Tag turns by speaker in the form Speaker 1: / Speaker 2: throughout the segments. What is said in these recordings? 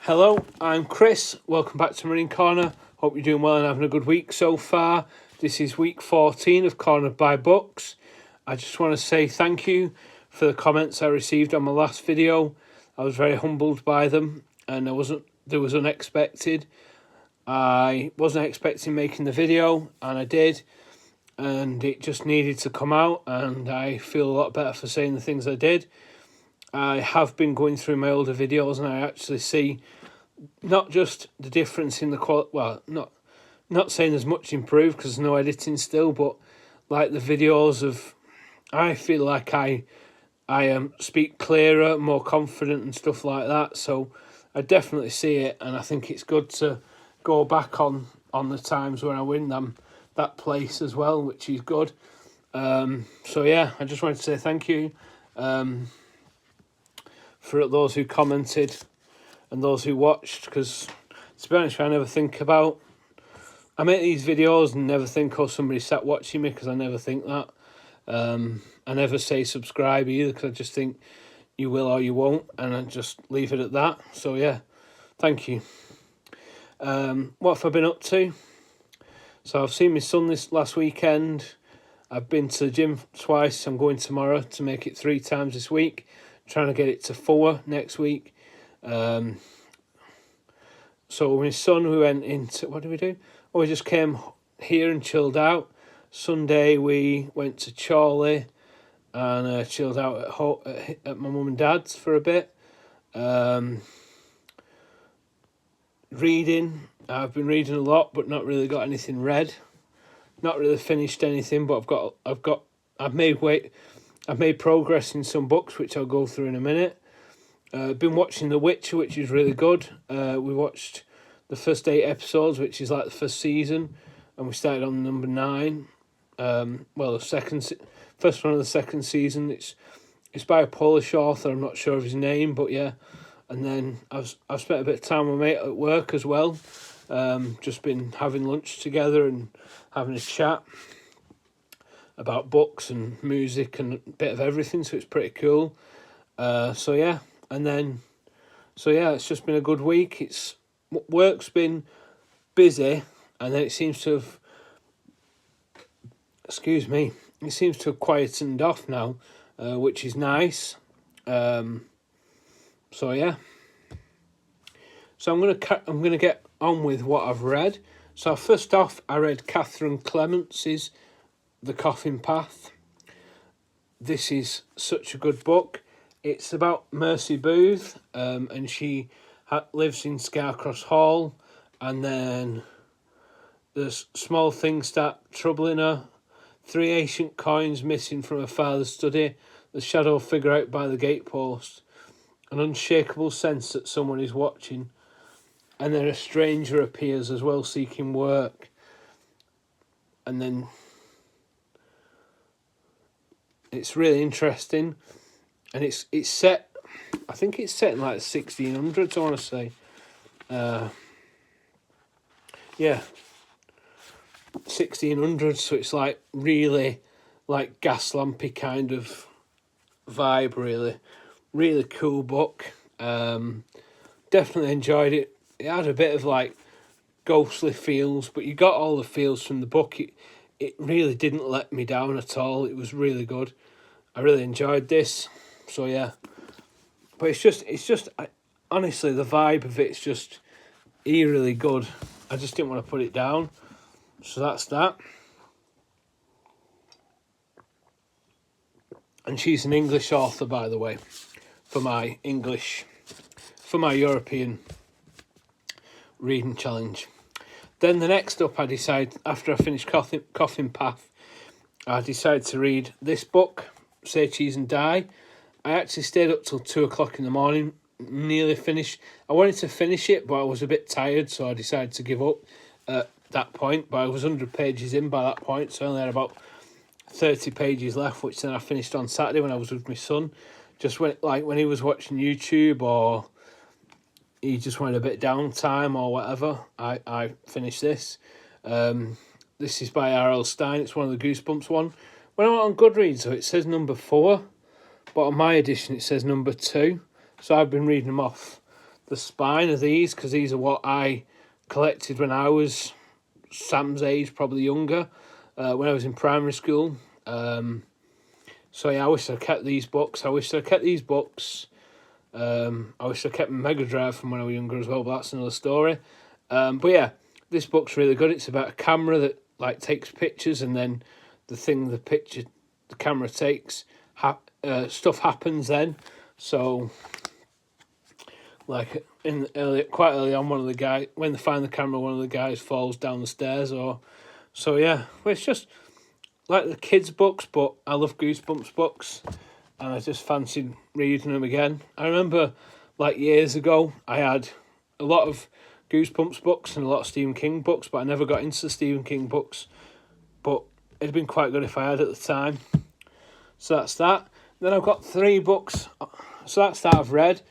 Speaker 1: Hello, I'm Chris. Welcome back to Marine Corner. Hope you're doing well and having a good week so far. This is week 14 of Cornered by Books. I just want to say thank you for the comments I received on my last video. I was very humbled by them, and it was unexpected. I wasn't expecting making the video, and I did, and it just needed to come out, and I feel a lot better for saying the things I did. I have been going through my older videos, and I actually see not just the difference in the quality. Well, not saying there's much improved because there's no editing still, but like the videos of, I feel like I speak clearer, more confident, and stuff like that. So I definitely see it, and I think it's good to go back on the times when I win that place as well, which is good. So yeah, I just wanted to say thank you. For those who commented and those who watched, because to be honest, I make these videos and never think, oh, somebody sat watching me, because I never think that. I never say subscribe either, because I just think you will or you won't, and I just leave it at that. So yeah, thank you. What have I been up to? So I've seen my son this last weekend. I've been to the gym twice. I'm going tomorrow to make it 3 times this week. Trying to get it to 4 next week. So with my son, we went into, what did we do? Oh, we just came here and chilled out. Sunday we went to Chorley and chilled out at my mum and dad's for a bit. Reading, I've been reading a lot, but not really got anything read. Not really finished anything, but I've made progress in some books, which I'll go through in a minute. Been watching The Witcher, which is really good. We watched the first 8 episodes, which is like the first season, and we started on number 9. The first one of the second season. It's by a Polish author. I'm not sure of his name, but yeah. And then I've spent a bit of time with my mate at work as well. Just been having lunch together and having a chat about books and music and a bit of everything, so it's pretty cool. It's just been a good week. Work's been busy, and then it seems to have quietened off now, which is nice. So I'm gonna get on with what I've read. So first off, I read Catherine Clements's The Coffin Path. This is such a good book. It's about Mercy Booth, and she lives in Scarcross Hall, and then there's small things start troubling her. 3 ancient coins missing from her father's study, the shadow figure out by the gatepost, an unshakable sense that someone is watching, and then a stranger appears as well, seeking work. And then it's really interesting, and it's set. I think it's set in like the 1600s. I want to say, 1600s. So it's like really like gas lampy kind of vibe. Really cool book. Definitely enjoyed it. It had a bit of like ghostly feels, but you got all the feels from the book. It really didn't let me down at all. It was really good. I really enjoyed this. So yeah, but honestly, the vibe of it's just eerily good. I just didn't want to put it down. So that's that. And she's an English author, by the way, for my European reading challenge. Then the next up, I decided, after I finished Coffin Path, I decided to read this book, Say Cheese and Die. I actually stayed up till 2 o'clock in the morning, nearly finished. I wanted to finish it, but I was a bit tired, so I decided to give up at that point. But I was 100 pages in by that point, so I only had about 30 pages left, which then I finished on Saturday when I was with my son. Just when he was watching YouTube, or he just wanted a bit of downtime or whatever, I finished this. This is by R.L. Stine. It's one of the Goosebumps one. When I went on Goodreads, so it says number 4, but on my edition it says number 2. So I've been reading them off the spine of these, because these are what I collected when I was Sam's age, probably younger, when I was in primary school. So yeah, I wish I kept these books. I wish I kept my Mega Drive from when I was younger as well, but that's another story. But yeah, this book's really good. It's about a camera that like takes pictures, and then the camera takes, stuff happens then. So like quite early on, when they find the camera, one of the guys falls down the stairs, so yeah. Well, it's just like the kids' books, but I love Goosebumps books, and I just fancied reading them again. I remember, like years ago, I had a lot of Goosebumps books and a lot of Stephen King books, but I never got into the Stephen King books. But it'd been quite good if I had at the time. So that's that. Then I've got 3 books. So that's that I've read.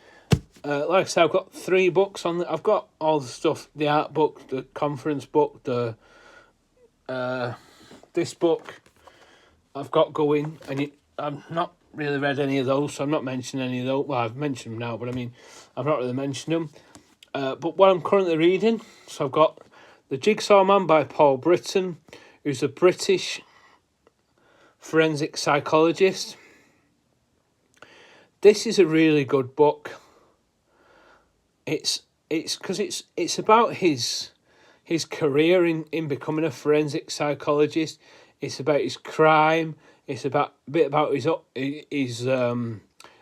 Speaker 1: Like I said, I've got 3 books on. I've got all the stuff: the art book, the conference book, this book I've got going, and I've not really read any of those, so I'm not mentioning any of those. Well, I've mentioned them now, but I mean, I've not really mentioned them. But what I'm currently reading, so I've got The Jigsaw Man by Paul Britton, who's a British forensic psychologist. This is a really good book. It's because it's about his career in becoming a forensic psychologist. It's about his crime. It's a bit about his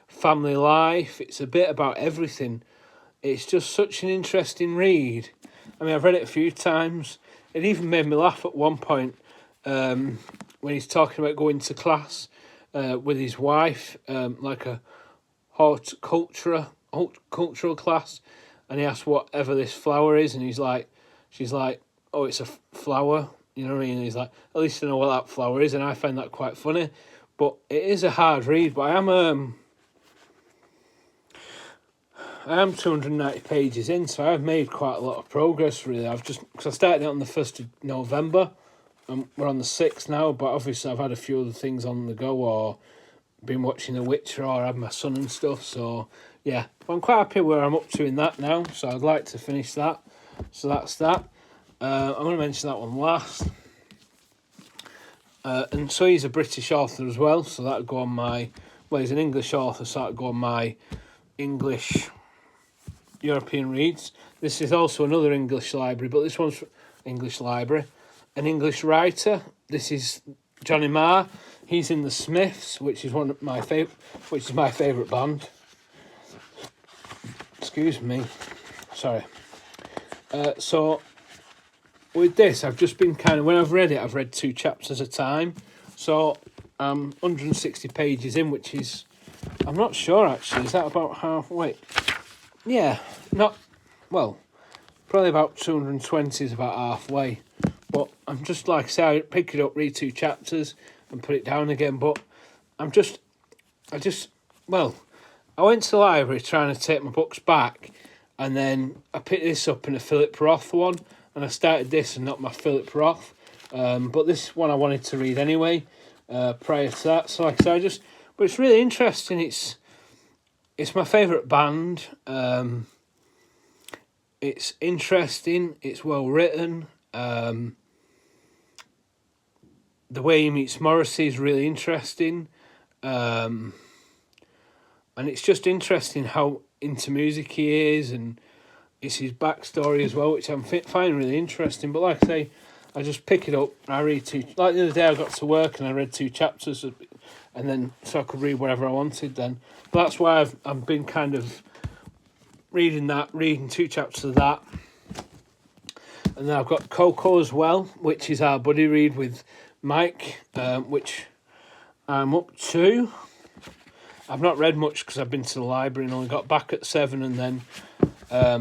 Speaker 1: family life. It's a bit about everything. It's just such an interesting read. I mean, I've read it a few times. It even made me laugh at one point when he's talking about going to class with his wife, like a horticultural class, and he asks whatever this flower is, and she's like, oh, it's a flower, you know what I mean? And he's like, at least I know what that flower is, and I find that quite funny. But it is a hard read, but I am 290 pages in, so I've made quite a lot of progress, really. Because I started it on the 1st of November, and we're on the 6th now, but obviously I've had a few other things on the go, or been watching The Witcher, or had my son and stuff, so yeah. But I'm quite happy where I'm up to in that now, so I'd like to finish that. So that's that. I'm going to mention that one last. And so he's a British author as well, so that'd go on my... Well, he's an English author, so that'd go on my English European reads. This is also another English library, but this one's English library. An English writer. This is Johnny Marr. He's in the Smiths, which is my favourite band. Excuse me. Sorry. So with this, I've just been when I've read it, I've read 2 chapters at a time. So I'm 160 pages in, which is, I'm not sure actually, is that about halfway? Yeah, probably about 220 is about halfway. But I'm just, like I say, I pick it up, read 2 chapters and put it down again. But I went to the library trying to take my books back, and then I picked this up in a Philip Roth one, and I started this and not my Philip Roth. But this one I wanted to read anyway, prior to that. So like I said, but it's really interesting. It's my favourite band. It's interesting. It's well written. The way he meets Morrissey is really interesting. And it's just interesting how into music he is, and it's his backstory as well, which I'm finding really interesting. But like I say, I just pick it up and I read 2. Like the other day, I got to work and I read 2 chapters, and then so I could read whatever I wanted then. But that's why I've been kind of reading 2 chapters of that. And then I've got Coco as well, which is our buddy read with Mike, which I'm up to. I've not read much because I've been to the library and only got back at 7, and then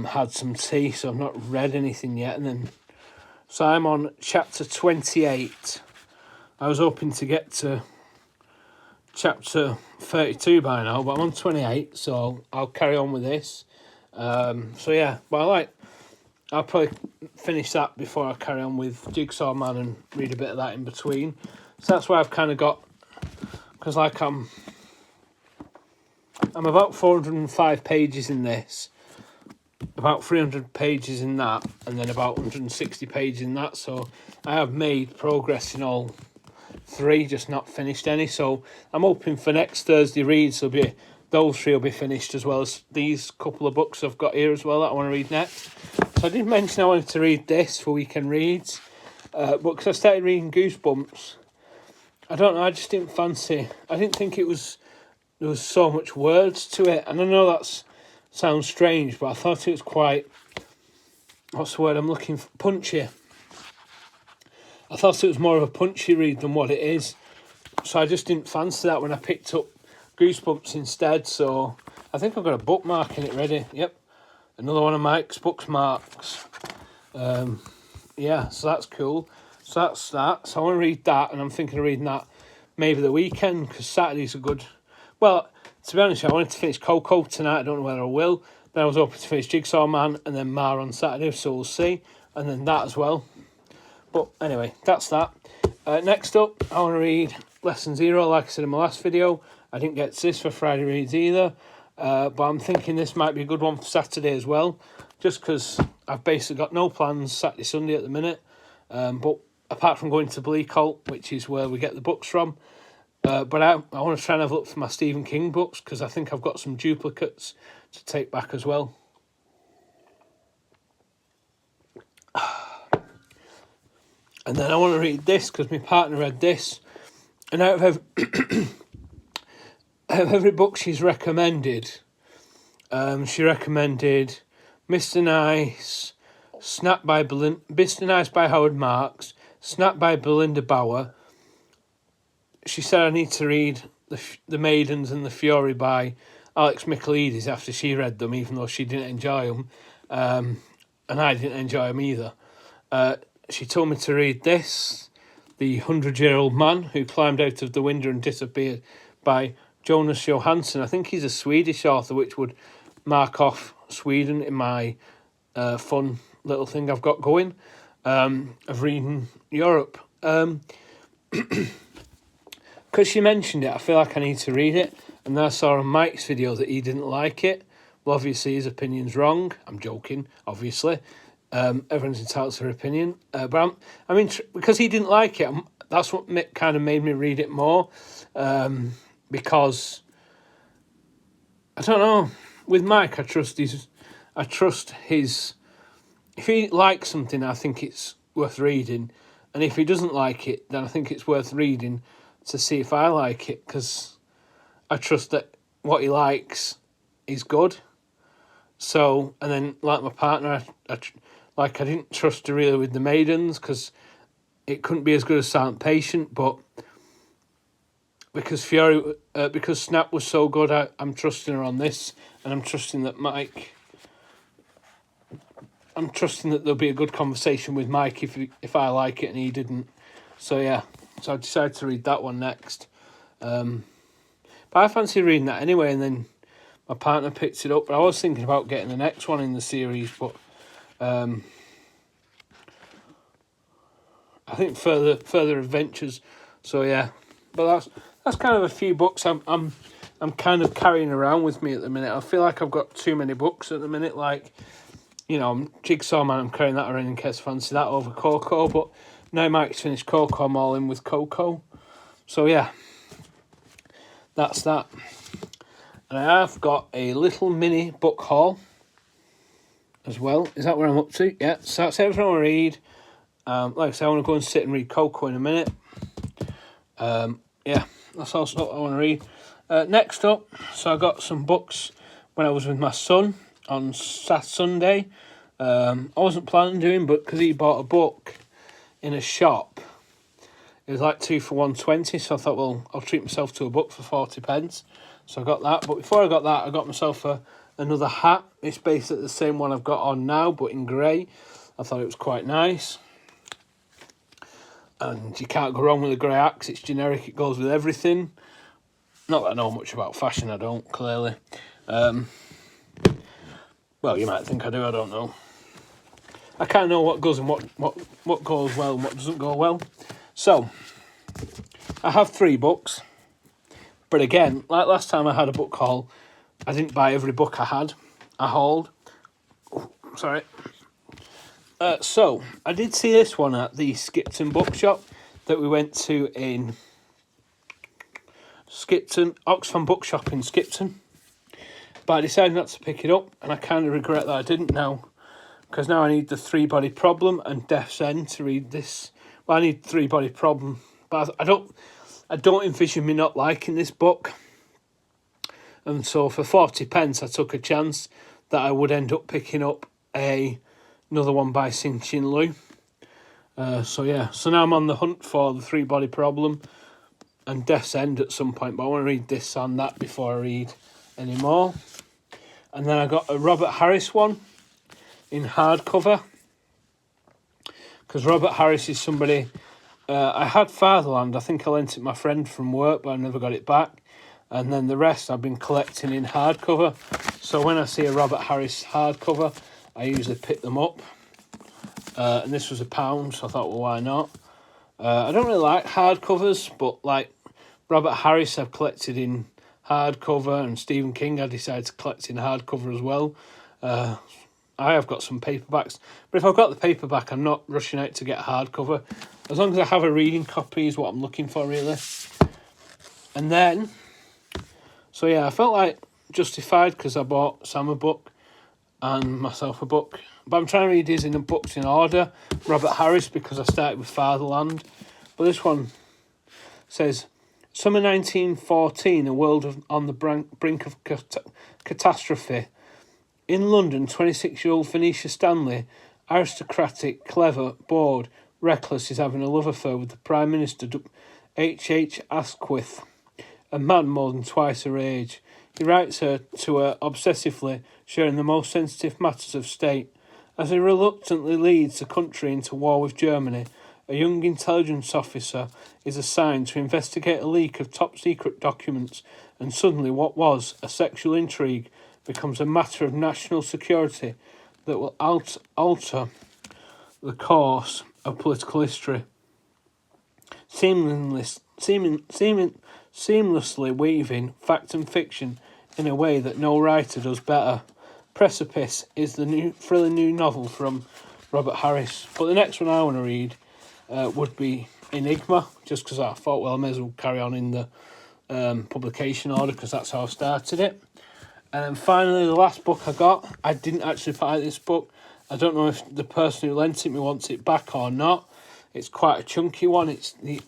Speaker 1: had some tea, so I've not read anything yet. And then, so I'm on chapter 28. I was hoping to get to chapter 32 by now, but I'm on 28, so I'll carry on with this. So yeah, but I'll probably finish that before I carry on with Jigsaw Man and read a bit of that in between. So that's why I've kind of got, because I'm about 405 pages in this, about 300 pages in that, and then about 160 pages in that. So I have made progress in all three, just not finished any. So I'm hoping for next Thursday reads those three will be finished, as well as these couple of books I've got here as well that I want to read next. So I did mention I wanted to read this for weekend reads, but because I started reading Goosebumps, I don't know, I just didn't fancy. I didn't think there was so much words to it, and I know that sounds strange, but I thought it was quite, what's the word I'm looking for, punchy. I thought it was more of a punchy read than what it is, so I just didn't fancy that when I picked up Goosebumps instead. So I think I've got a bookmark in it ready. Yep, another one of Mike's bookmarks. Yeah, so that's cool. So that's that. So I want to read that, and I'm thinking of reading that maybe the weekend, because Saturday's a good... Well, to be honest, I wanted to finish Coco tonight. I don't know whether I will. Then I was hoping to finish Jigsaw Man and then Ma on Saturday, so we'll see. And then that as well. But anyway, that's that. Next up, I want to read Lesson Zero. Like I said in my last video, I didn't get this for Friday reads either. But I'm thinking this might be a good one for Saturday as well, just because I've basically got no plans Saturday, Sunday at the minute. But apart from going to Bleakholt, which is where we get the books from. But I want to try and have a look for my Stephen King books, because I think I've got some duplicates to take back as well. And then I want to read this, because my partner read this. And out of every book she's recommended, she recommended Mr. Nice, Mr. Nice by Howard Marks, Snap by Belinda Bauer. She said I need to read The Maidens and the Fury by Alex Michaelides after she read them, even though she didn't enjoy them. And I didn't enjoy them either. She told me to read this, The 100-Year-Old Man Who Climbed Out of the Window and Disappeared by Jonas Johansson. I think he's a Swedish author, which would mark off Sweden in my fun little thing I've got going of reading Europe. Because she mentioned it, I feel like I need to read it. And then I saw on Mike's video that he didn't like it. Well, obviously his opinion's wrong. I'm joking, obviously. Everyone's entitled to their opinion. But because he didn't like it, that's what kind of made me read it more. Because, I don't know, with Mike, I trust his... If he likes something, I think it's worth reading. And if he doesn't like it, then I think it's worth reading to see if I like it, because I trust that what he likes is good. So, and then like my partner, I didn't trust her really with The Maidens, because it couldn't be as good as Silent Patient, but because Snap was so good, I'm trusting her on this, and I'm trusting that there'll be a good conversation with Mike if I like it and he didn't. So yeah, so I decided to read that one next. But I fancy reading that anyway, and then my partner picked it up. But I was thinking about getting the next one in the series, but I think further adventures. So yeah, but that's kind of a few books I'm kind of carrying around with me at the minute. I feel like I've got too many books at the minute. Like, you know, Jigsaw Man, I'm carrying that around in case I fancy that over Coco. But now Mike's finished Coco, I'm all in with Coco. So yeah, that's that. And I have got a little mini book haul as well. Is that where I'm up to? Yeah, so that's everything I want to read. Like I said, I want to go and sit and read Coco in a minute. Yeah, that's also what I want to read. Next up, so I got some books when I was with my son on Sunday. I wasn't planning on doing, but because he bought a book in a shop, it was like 2 for $1.20, so I thought, well, I'll treat myself to a book for 40p. So I got that, but before I got that, I got myself another hat. It's basically the same one I've got on now, but in grey. I thought it was quite nice. And you can't go wrong with a grey hat, 'cause it's generic, it goes with everything. Not that I know much about fashion, I don't, clearly. Well, you might think I do, I don't know. I kind of know what goes and what goes well and what doesn't go well. So, I have 3 books. But again, like last time I had a book haul, I didn't buy every book I hauled. Sorry. So, I did see this one at the Skipton bookshop that we went to in Skipton, Oxfam Bookshop in Skipton. But I decided not to pick it up, and I kind of regret that I didn't now. Because now I need The Three-Body Problem and Death's End to read this. Well, I need Three-Body Problem, but I don't envision me not liking this book. And so for 40p, I took a chance that I would end up picking up another one by Cixin Liu. So now I'm on the hunt for The Three-Body Problem and Death's End at some point, but I want to read this and that before I read any more. And then I got a Robert Harris one in hardcover, because Robert Harris is somebody... I had Fatherland. I think I lent it to my friend from work, but I never got it back. And then the rest I've been collecting in hardcover. So when I see a Robert Harris hardcover, I usually pick them up. And this was £1, so I thought, well, why not? I don't really like hardcovers, but like Robert Harris I've collected in hardcover, and Stephen King I decided to collect in hardcover as well. I have got some paperbacks, but if I've got the paperback, I'm not rushing out to get hardcover. As long as I have a reading copy is what I'm looking for, really. And then, so yeah, I felt like justified because I bought Sam a book and myself a book. But I'm trying to read these in the books in order. Robert Harris, because I started with Fatherland. But this one says, Summer 1914, a world on the brink of catastrophe. In London, 26-year-old Venetia Stanley, aristocratic, clever, bored, reckless, is having a love affair with the Prime Minister, H.H. Asquith, a man more than twice her age. He writes to her obsessively, sharing the most sensitive matters of state. As he reluctantly leads the country into war with Germany, a young intelligence officer is assigned to investigate a leak of top-secret documents, and suddenly what was a sexual intrigue becomes a matter of national security that will alter the course of political history. Seamlessly weaving fact and fiction in a way that no writer does better. Precipice is the thrilling new novel from Robert Harris. But the next one I want to read would be Enigma, just because I thought, well, I may as well carry on in the publication order, because that's how I started it. And then finally, the last book I got, I didn't actually buy this book. I don't know if the person who lent it me wants it back or not. It's quite a chunky one. It's The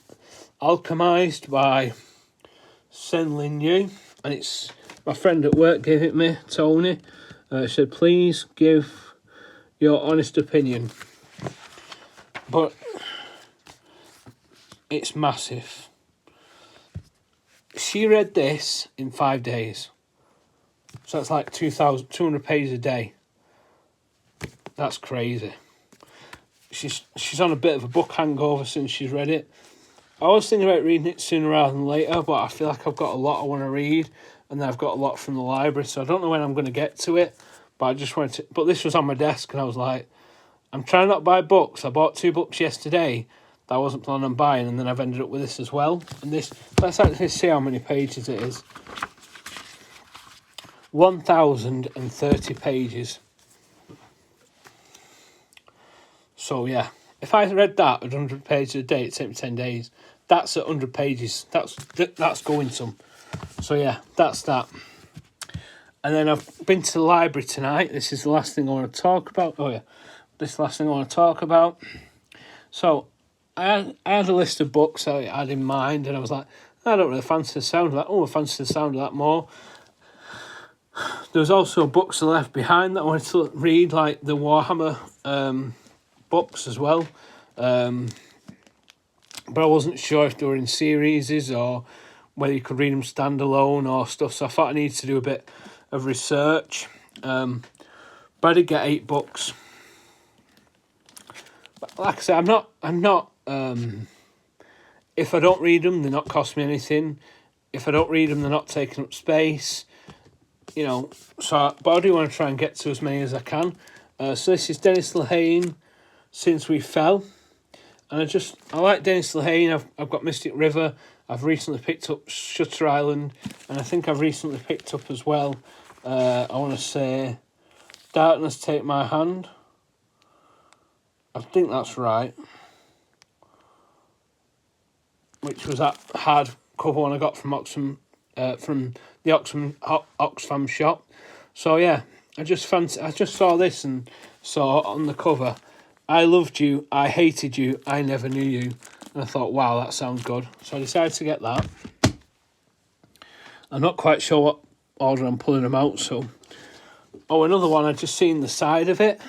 Speaker 1: Alchemized by Cixin Liu. And it's my friend at work gave it me, Tony. Said, please give your honest opinion. But it's massive. She read this in 5 days. So that's like 200 pages a day. That's crazy. She's on a bit of a book hangover since she's read it. I was thinking about reading it sooner rather than later, but I feel like I've got a lot I want to read, and then I've got a lot from the library, so I don't know when I'm going to get to it. But I just wanted to. But this was on my desk, and I was like, I'm trying not to buy books. I bought 2 books yesterday that I wasn't planning on buying, and then I've ended up with this as well. And this, let's actually see how many pages it is. 1,030 pages. So yeah, if I read that at 100 pages a day, it'd take me 10 days. That's at 100 pages. That's going some. So yeah, that's that. And then I've been to the library tonight. This is the last thing I want to talk about. Oh yeah, this is the last thing I want to talk about. So I had a list of books I had in mind, and I was like, I don't really fancy the sound of that. Oh, I fancy the sound of that more. There's also books left behind that I wanted to read, like the Warhammer books as well. But I wasn't sure if they were in series or whether you could read them standalone or stuff. So I thought I needed to do a bit of research. But I did get 8 books. But like I said, I'm not. If I don't read them, they're not cost me anything. If I don't read them, they're not taking up space. You know, but I do want to try and get to as many as I can. So this is Dennis Lehane, Since We Fell. And I like Dennis Lehane. I've got Mystic River. I've recently picked up Shutter Island. And I think I've recently picked up as well, I want to say, Darkness Take My Hand. I think that's right. Which was that hard cover one I got from Oxfam, from the Oxfam shop. So yeah, I just saw this and saw on the cover, I loved you, I hated you, I never knew you. And I thought, wow, that sounds good. So I decided to get that. I'm not quite sure what order I'm pulling them out, so... Oh, another one, I'd just seen the side of it.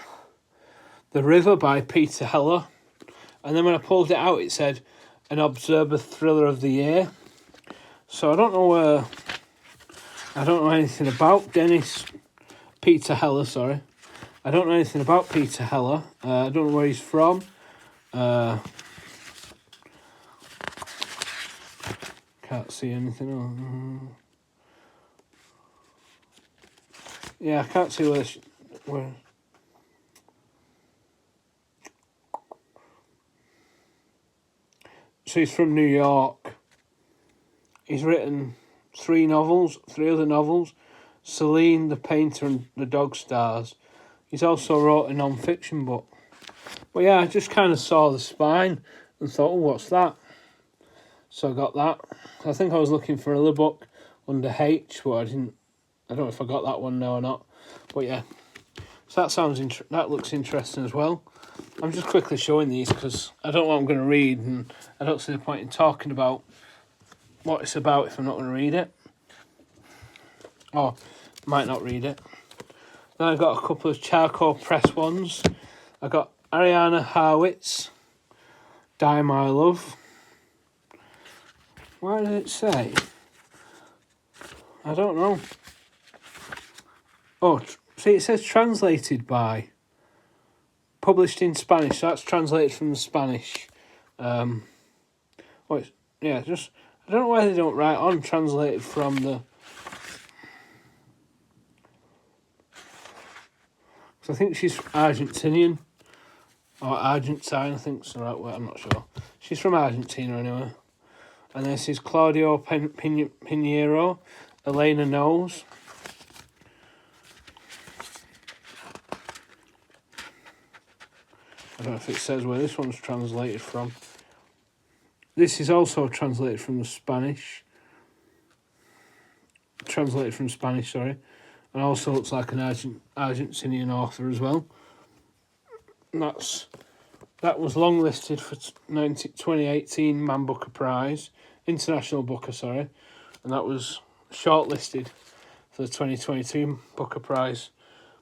Speaker 1: The River by Peter Heller. And then when I pulled it out, it said, an Observer Thriller of the Year. So I don't know anything about Peter Heller, sorry. I don't know anything about Peter Heller. I don't know where he's from. Can't see anything. Yeah, I can't see where. So he's from New York. He's written three other novels. Celine, The Painter and The Dog Stars. He's also wrote a non-fiction book. But yeah, I just kind of saw the spine and thought, oh, what's that? So I got that. I think I was looking for another book under H, but I don't know if I got that one now or not. But yeah, so that looks interesting as well. I'm just quickly showing these because I don't know what I'm going to read, and I don't see the point in talking about what it's about if I'm not going to read it. Or might not read it. Then I got a couple of charcoal press ones. I got Ariana Harwitz, Die My Love. Why did it say? I don't know. Oh, see, it says translated by. Published in Spanish, so that's translated from the Spanish. I don't know why they don't write on translated from the... So I think she's Argentinian. Or Argentine, I think it's the right word, I'm not sure. She's from Argentina anyway. And this is Claudio Pinheiro, Elena Knows. I don't know if it says where this one's translated from. This is also translated from the Spanish. Sorry. And also looks like an Argentinian author as well. And that was longlisted for 2018 Man Booker Prize, International Booker, sorry. And that was shortlisted for the 2022 Booker Prize.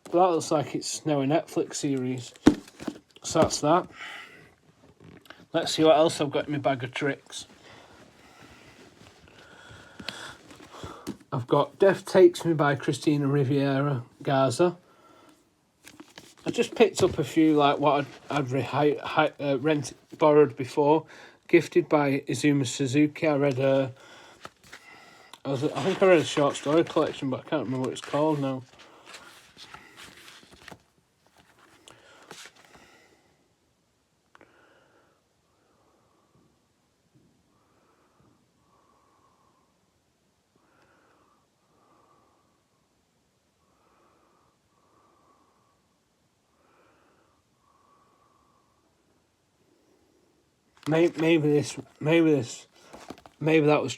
Speaker 1: But that looks like it's now a Netflix series. So that's that. Let's see what else I've got in my bag of tricks. I've got Death Takes Me by Christina Rivera Garza. I just picked up a few like what I'd borrowed before. Gifted by Izumi Suzuki. I think I read a short story collection, but I can't remember what it's called now. Maybe that was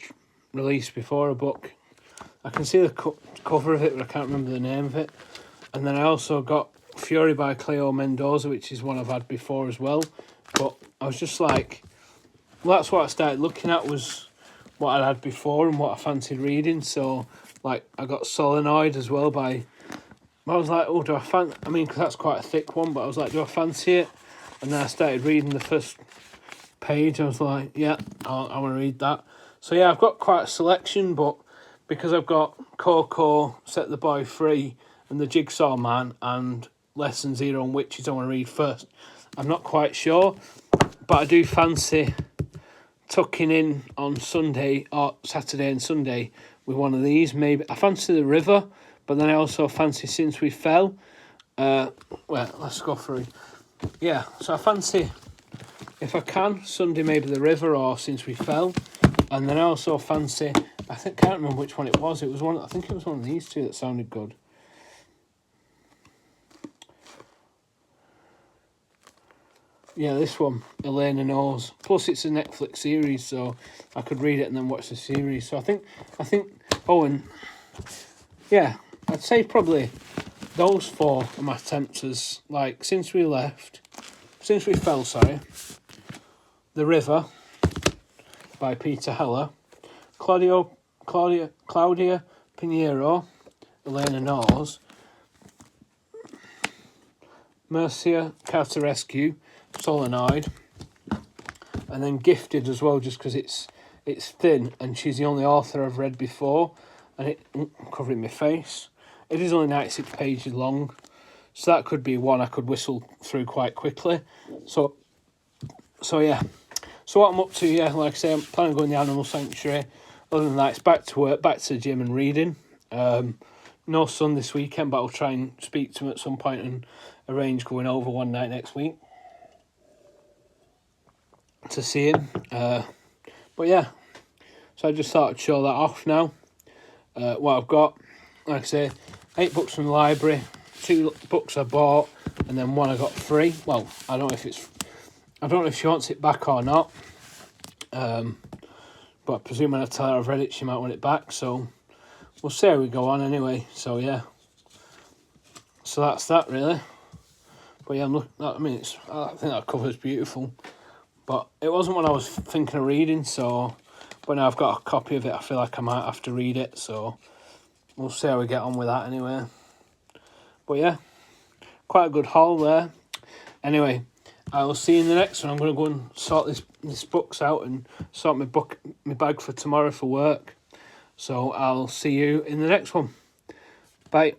Speaker 1: released before a book. I can see the cover of it, but I can't remember the name of it. And then I also got Fury by Cleo Mendoza, which is one I've had before as well. But I was just like, well, that's what I started looking at, was what I'd had before and what I fancied reading. So, like, I got Solenoid as well by... I was like, oh, because that's quite a thick one, but I was like, do I fancy it? And then I started reading the first page. I was like, yeah, I want to read that. So yeah, I've got quite a selection, but because I've got Coco, Set the Boy Free, and The Jigsaw Man, and Lesson Zero on Witches I want to read first, I'm not quite sure, but I do fancy tucking in on Sunday or Saturday and Sunday with one of these. Maybe I fancy The River, but then I also fancy Since We Fell. Well, let's go through. Yeah, so I fancy, if I can, Sunday maybe The River or Since We Fell. And then I also fancy, can't remember which one it was. I think it was one of these two that sounded good. Yeah, this one, Elena Knows. Plus, it's a Netflix series, so I could read it and then watch the series. So I think, oh, and yeah, I'd say probably those four are my attempts like, since we fell, sorry. The River by Peter Heller, Claudia Pinheiro, Elena Knows, Mercia Cartarescu, Solenoid, and then Gifted as well, just because it's thin and she's the only author I've read before, and I'm covering my face. It is only 96 pages long, so that could be one I could whistle through quite quickly. So yeah. So what I'm up to, yeah, like I say, I'm planning on going to the Animal Sanctuary. Other than that, it's back to work, back to the gym and reading. No son this weekend, but I'll try and speak to him at some point and arrange going over one night next week to see him. But yeah, so I just thought I'd show that off now. What I've got, like I say, 8 books from the library, 2 books I bought, and then 1 I got free. Well, I don't know if she wants it back or not. But I presume when I tell her I've read it, she might want it back. So we'll see how we go on anyway. So yeah. So that's that really. But yeah, I'm looking. I think that cover's beautiful. But it wasn't what I was thinking of reading. So, but now I've got a copy of it. I feel like I might have to read it. So we'll see how we get on with that anyway. But yeah, quite a good haul there. Anyway, I will see you in the next one. I'm going to go and sort this books out and sort my bag for tomorrow for work. So I'll see you in the next one. Bye.